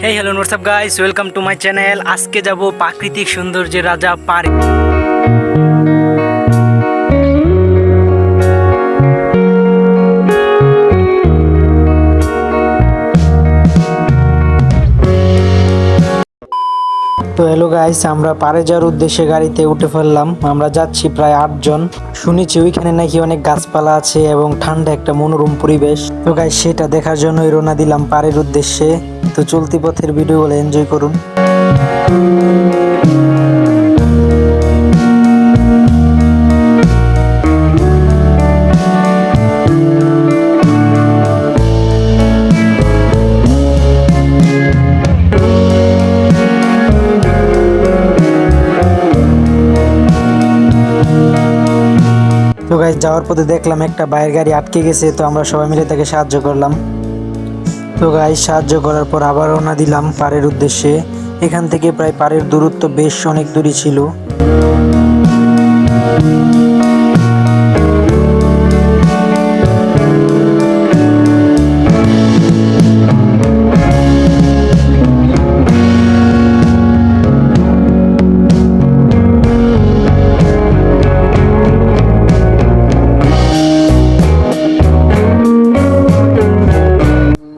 Hey hello what's up guys, welcome to my channel. আজকে যাব প্রাকৃতিক সৌন্দর্যের রাজা পার্ক। তো হ্যালো গাইস, আমরা পারে যাওয়ার উদ্দেশ্যে গাড়িতে উঠে ফেললাম। আমরা যাচ্ছি প্রায় 8 জন। শুনেছি ওইখানে নাকি অনেক গাছপালা আছে এবং ঠান্ডা একটা মনোরম পরিবেশ। তো গাইস সেটা দেখার জন্যই রওনা দিলাম পারের উদ্দেশ্যে। তো চলতি পথের ভিডিওগুলো এনজয় করুন। তো গাইস যাওয়ার পথে দেখলাম একটা বাইরের গাড়ি আটকে গেছে, তো আমরা সবাই মিলে তাকে সাহায্য করলাম। তো গাইস সাহায্য করার পর আবার রওনা দিলাম পাড়ের উদ্দেশ্যে। এখান থেকে প্রায় পাড়ের দূরত্ব বেশ অনেক দূরই ছিল।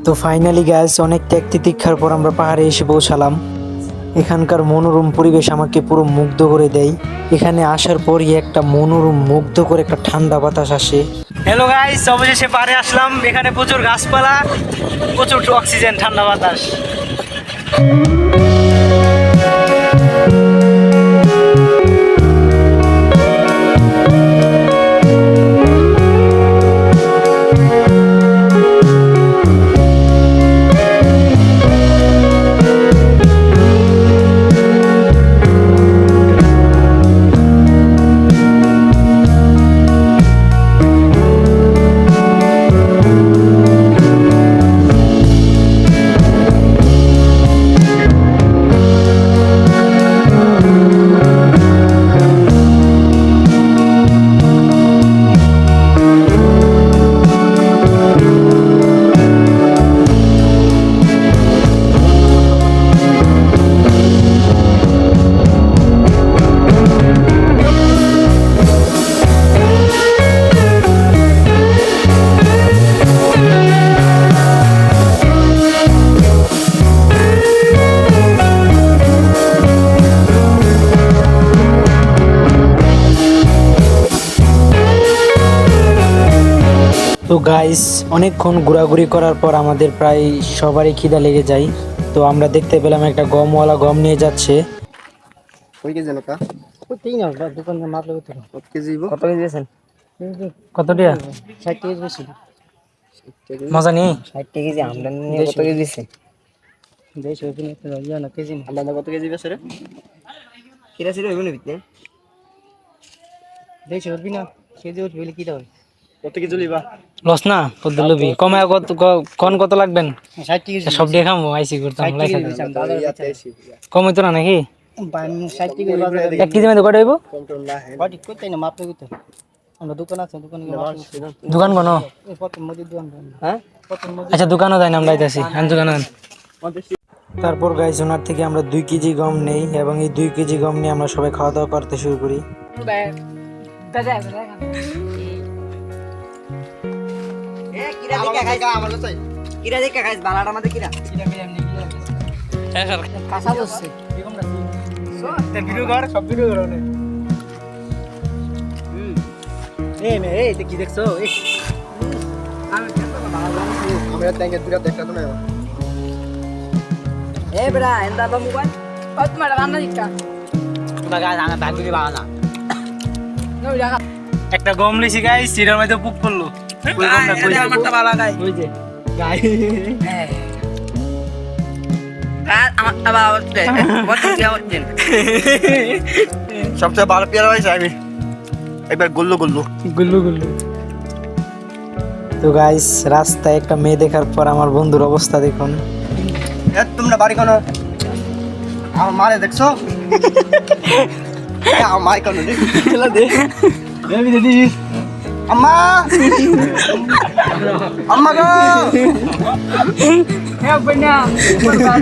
তো ফাইনালি গাইস অনেক ত্যাগ তিতিক্ষার পর আমরা পাহাড়ে এসে পৌঁছালাম। এখানকার মনোরম পরিবেশ আমাকে পুরো মুগ্ধ করে দেয়। এখানে আসার পরই একটা মনোরম মুগ্ধ করে একটা ঠান্ডা বাতাস আসে। হ্যালো গাইস, অবশেষে পাহাড়ে আসলাম। এখানে প্রচুর গাছপালা, প্রচুর অক্সিজেন, ঠান্ডা বাতাস। তো গাইস অনেকক্ষণ ঘোরাঘুরি করার পর আমাদের প্রায় সবারই খিদা লেগে যায়। তো আমরা দেখতে পেলাম একটা গমওয়ালা গম নিয়ে যাচ্ছে। কই কেজি লোকা কতই না দোকানে মাপলে কত কেজি কত কেজি দিয়েছেন? কত টাকা? 60 কেজি বেশি। মজা নেই 60 কেজি আমদানি নিয়ে কত কেজি দিছে? দেশ ওখানে তো জানা না কেজি না। আমরা কত কেজি বেছে রে কিরা ছিল হইবনি বিতে দেশ উঠবি না, কেজি উঠবি বলে কি দাও? কত কেজি লিবা লস না কত লবি কমায় কত কোন কত লাগবেন? 60 কেজি সব দিয়ে খামো আইসি করতাম কম হইতো না নাকি? 60 কেজি বাজারে 1 কেজি মধ্যে কত হইব? কন্ট্রোল না হে বাড়ি কইতে না মাপতে কইতে আমরা দোকান আছে দোকানে দোকান কোন এই প্রথম মধ্যে দোকান হ্যাঁ প্রথম মধ্যে আচ্ছা দোকানও যাই না আমরা যাইতাছি আন দোকান আন। তারপর গাইস ওনার থেকে আমরা 2 কেজি গম নেই এবং এই 2 কেজি গম নিয়ে আমরা সবাই খাওয়া দাওয়া করতে শুরু করি। এ কিরা দিকা খাইছ আমারে চাই কিরা দিকা খাইছ বালাটা মধ্যে কিরা কিরা এমনি কিরা হ্যাঁ স্যার কাঁচা বসছে এরকম না তে ভিডিও কর সব ভিডিও কর না এই মে এই তে কি দেখছো এই আমি কেন বালা আমরা তাইকে দুটা দেখা তো না এ বড়া এন্ডা বা মোবাইল কত মারা রান্না দিকা তোমরা গায় জানা ভাগ দিবি বালা না নই রাখা একটা গম লিছি গাইস সিরার মধ্যে পুক পড়লো ওই গমটা কই আমারটা বালা গায় ওই যে গায় হ্যাঁ আমারটা বালা হচ্ছে কত কি হচ্ছে সবচেয়ে ভালো পেয়ারা হইছে আমি একবার গুল্লু গুল্লু গুল্লু গুল্লু। তো গাইস রাস্তায় একটা মেয়ে দেখার পর আমার বন্ধুর অবস্থা দেখুন। তোমরা বাড়ি কোন আমার মারে দেখছো আমার মাই কোন দে খেলা দে দেবি দিদি আম্মা আম্মা গো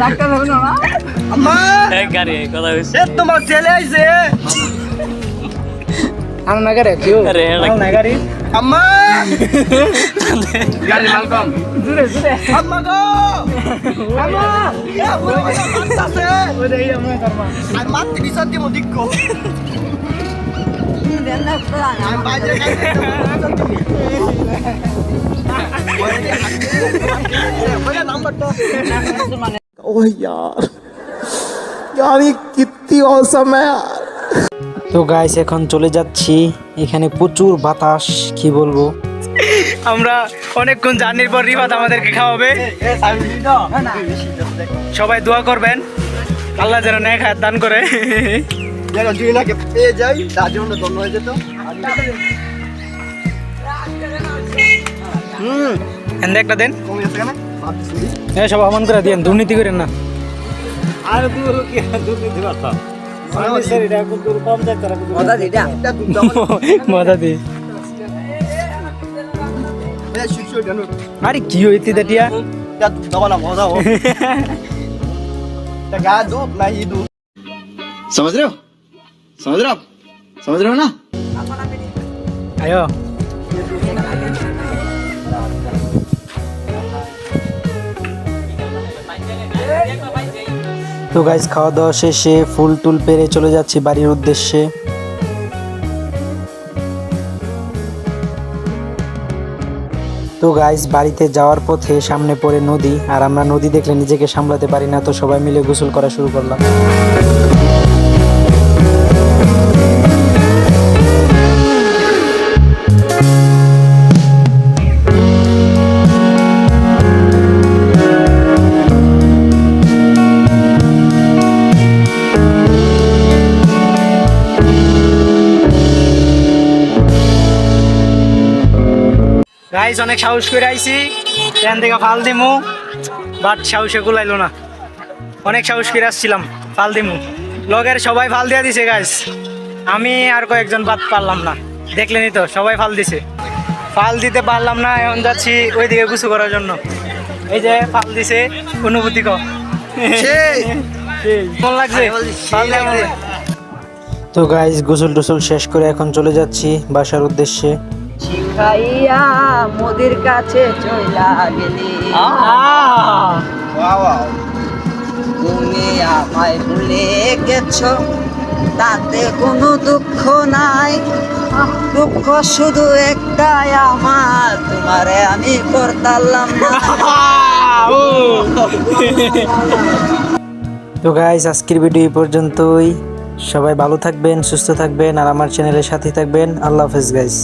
ডাক্তার হবে না আম্মা গাড়ি কথা হইছে এ তোমার ছেলে আইছে আমরা গাড়ি কেউ আমরা গাড়ি আম্মা গাড়ি মাল কম দূরে দূরে আম্মা গো আম্মা এ ওই মারতাছে ওই দেই আমরা করবা আর মারতে বিচার দিমু দিক্কো আমি বাইরে খাইতে বলে নাম্বারটা ओह यार यार ये कितनी औसम है यार তো গাইস এখন চলে যাচ্ছি, এখানে প্রচুর বাতাস, কি বলবো। আমরা অনেকক্ষণ জার্নির পর রিফাত আমাদেরকে খাওয়াবে। সবাই দোয়া করবেন আল্লাহ যেন নেক হায়াত দান করে। যেন জুইনাকে পেয়ে যাই তার জন্য ধন্য হয়ে যেত। এন্ড একটা দেন কমে গেছে কেন ভাবছি হ্যাঁ সব আমান করে দিয়েন, দুর্নীতি করেন না। আর তুই হলো কি দুর্নীতি কথা স্যার এটা খুব কম যায় তারা মজা দিটা এটা দুধ দাও মজা দি এটা শিশু জানো আরে কি হইতে দেটিয়া এটা দুধ দাও না মজা हो এটা গা দুধ না ই দুধ समझ रहे हो आप समझ रहे हो ना আয়ো তো গাইস খাওয়া দাওয়া শেষে ফুল টুল পেরে চলে যাচ্ছি বাড়ির উদ্দেশ্যে। তো গাইস বাড়িতে যাওয়ার পথে সামনে পড়ে নদী, আর আমরা নদী দেখলে নিজেকে সামলাতে পারি না, তো সবাই মিলে গোসল করা শুরু করলাম। গাইস অনেক সাহস করে আইছি, ট্রেন থেকে ফাল দিমু, বাট সাহসে গুলাইলো না। অনেক সাহস করে আসছিলাম ফাল দিমু, লগের সবাই ফাল দিয়া দিছে গাইস, আমি আর কয়েকজন বাদ পারলাম না। দেখলেনই তো সবাই ফাল দিছে, ফাল দিতে পারলাম না। এখন যাচ্ছি ওইদিকে গুছু করার জন্য। এই যে ফাল দিছে, অনুভূতি কম কেমন লাগছে ফাল দেওয়া মনে? তো গাইস গোসল টোসল শেষ করে এখন চলে যাচ্ছি বাসার উদ্দেশ্যে। শিখাইয়া মোদের কাছে চইলা গেলি তুমি আমায় ভুলে গেছো, তাতে কোনো দুঃখ নাই, দুঃখ শুধু একটাই আমার, তোমারে আমি করতাম না। তো গাইস আজকের ভিডিও এই পর্যন্তই, সবাই ভালো থাকবেন, সুস্থ থাকবেন, আর আমার চ্যানেলের সাথে থাকবেন। আল্লাহ হাফেজ গাইস।